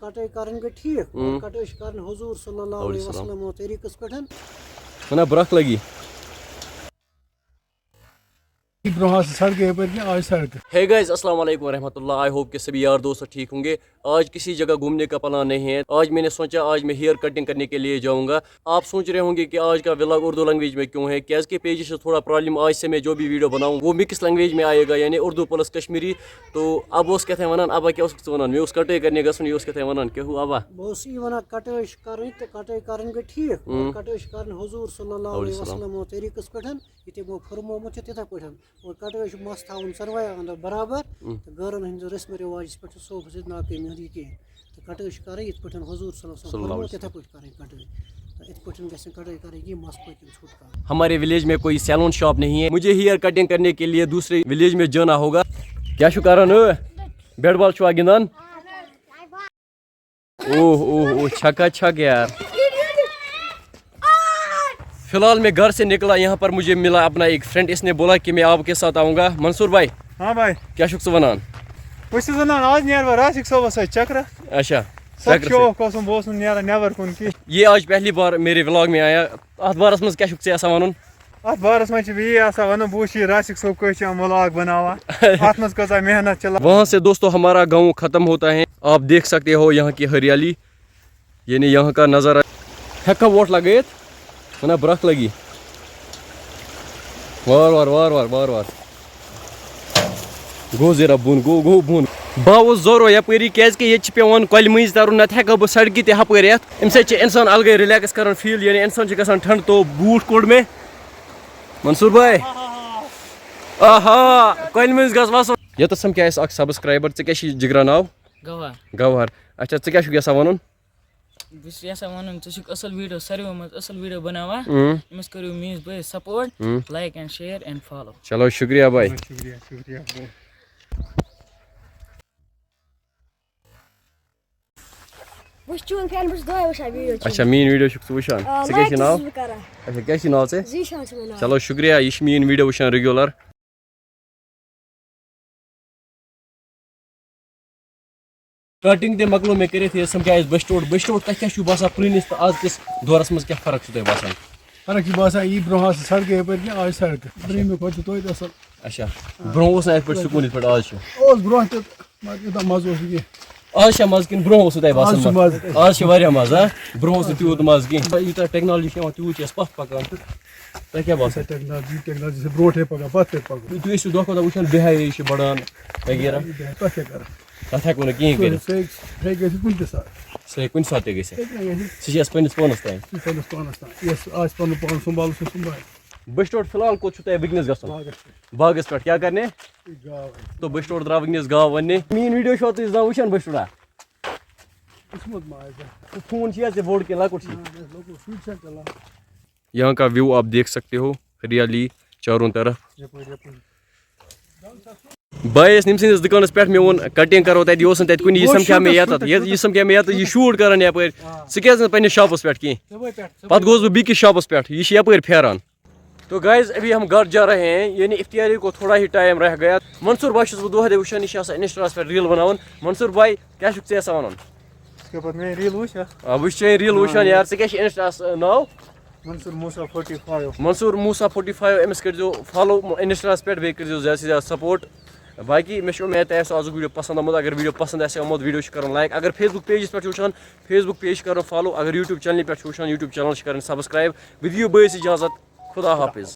کٹٲے کَرٕنۍ گٔے ٹھیٖک کٹٲے چھِ کَرٕنۍ حضوٗر صلی اللہ علیہ وسلم طریٖقَس پٮ۪ٹھ نا برکھ لگی. Hey guys, अस्सलाम वालेकुम रहमतुल्लाह. आई होप कि सभी यार दोस्त ठीक होंगे. आज किसी जगह घूमने का प्लान नहीं है. आज मैंने सोचा आज मैं हेयर कटिंग करने के लिए जाऊंगा. आप सोच रहे होंगे कि आज का व्लॉग उर्दू लैंग्वेज में क्यों है. कैस के पेज से थोड़ा प्रॉब्लम. आज से मैं जो भी वीडियो बनाऊँ वो मिक्स लैंग्वेज में आएगा, यानी उर्दू प्लस कश्मीरी. तो अब उस कहते हैं वनान अब क्या वनान मैं उस कटे करने गसन ये कहते हैं वनान क्या हुआ अब बस ये वनान कटे करन गई ठीक कटे करन हुजूर सल्लल्लाहु अलैहि वसल्लम तरीक़स पेठन ये मो फरमोमुत छ तिथा पेठन और कटे मस थाउन सरवाय अंदर बराबर तो गरन हंज रस्म रिवाज पे सोफ से ना के मेरी के तो कटे कर इत पेठन हुजूर सल्लल्लाहु अलैहि वसल्लम तिथा पेठ करें कटे इत पेठन गसे कटे करेगी मस पे छूट का. हमारे विलेज में कोई सैलून शॉप नहीं है. मुझे हेयर कटिंग करने के लिए दूसरे विलेज में जाना होगा. क्या छु करन बैट बॉल छु गिंदन. ओह ओह ओह छक्का छक यार. फिलहाल मैं घर से निकला. यहाँ पर मुझे मिला अपना एक फ्रेंड. इसने बोला कि मैं आपके साथ आऊँगा. मंसूर भाई. हाँ भाई. क्या शुक्र वनान आज राशिक सोबस चक्र. अच्छा ये आज पहली बार मेरे व्लॉग में आया. अत बारस मज क्या शुक्र ऐसा वन अत बारस मज वन बूश राशिक सोब कह व्लॉग बनावा अत मज कसा मेहनत चला. वहाँ से दोस्तों हमारा गाँव खत्म होता है. आप देख सकते हो यहाँ की हरियाली, यानी यहाँ का नज़ारा. हेक्का वोट लगेत ना ब्रख लगी वार वार वार वार वार वार गो जरा बुन गो गो बुन बावस जोरो यपरी क्या पेवान कल मज तरन नत हेका बह सड़क ते हपर अम इंसान अलग रिलैक्स कर फील, यानी इंसान गसान ठंड. तो बूट कोड़ में मंसूर भाई आहा कल मज गस ये समख्या सब्सक्राइबर क्या जिगरा नाव गवार. अच्छा क्या वन बस वन असल वीडियो सारे असल वीडियो बनावा इमस करियो मीस भाई support like and share and follow. चलो शुक्रिया भाई. शुक्रिया. अच्छा मीन वीडियो वुचान क्या नाव. अच्छा क्या नाव से. चलो शुक्रिया. यह मीन वीडियो वुचान रेगुलर. कटिंग ते मकलो में करित ये समझा बस्टोड तक क्या बसा पुनिस तो आज किस दौरस मज क्या फर्क तुम बसान. फर्क बसान यी ब्रोह सड़क यपर आज सड़क ब्रहम खोत तो असल. अच्छा ब्रोह पे सुकून पे आज ब्रोह मज आज मज कि ब्रोह बसान आज मज ब्रोह तूत मज कह यूत टेक्नोलॉजी तूत पथ पकान तुम क्या बसान टेक्नोलॉजी से ब्रोटे पका पथ पका तुम दह खुद वुचान बिहेवियर बढ़ान वगैरह तथ हेको कहें सह कुन सात ग सह पन्नस पानस तान. बस्टोड फिलहाल कोत वनस गसन बागस पे क्या करने तो बस्टोड द्रा वनस गाँव वन मीन वीडियो शो तुम वुचान बस्टोडा फोन बोर्ड के लकुट. यहाँ का व्यू आप देख सकते हो, हरियाली चारों तरफ. भाई नम सस दुकान पे मे वो कटिंग करो तक कुन यह समझा मे यह शूट कर यप सह पे शॉपस पे कह पे गोस बिस शॉपस पे यह यप फेरान. तो गाइज अभी हम घर जा रहे हैं, यानी इफ्तियारी को थोड़ा ही टाइम रह गया. मंसूर भाई बह दोहदे वुचान यह इंस्टाग्राम पे रील बनान. मंसूर भाई क्या वन रील वुचान यार क्या इंस्टा नाव मंसूर मूसा 45 अमिस कर फॉलो इंस्टाग्राम पे बे कर ज्यादा से ज्यादा सपोर्ट. बाकी मे उम्मीद है आज वीडियो पसंद आमुत. अगर वीडियो पसंद आमुत वीडियो कर लाइक. अगर फेसबुक पेज पे वुचान फेसबुक पेज कर फॉलो. अगर यूट्यूब चैनल पे वुचान यूट्यूब चैनल कर सब्सक्राइब. विद यू बस इजाजत. खुदा हाफिज.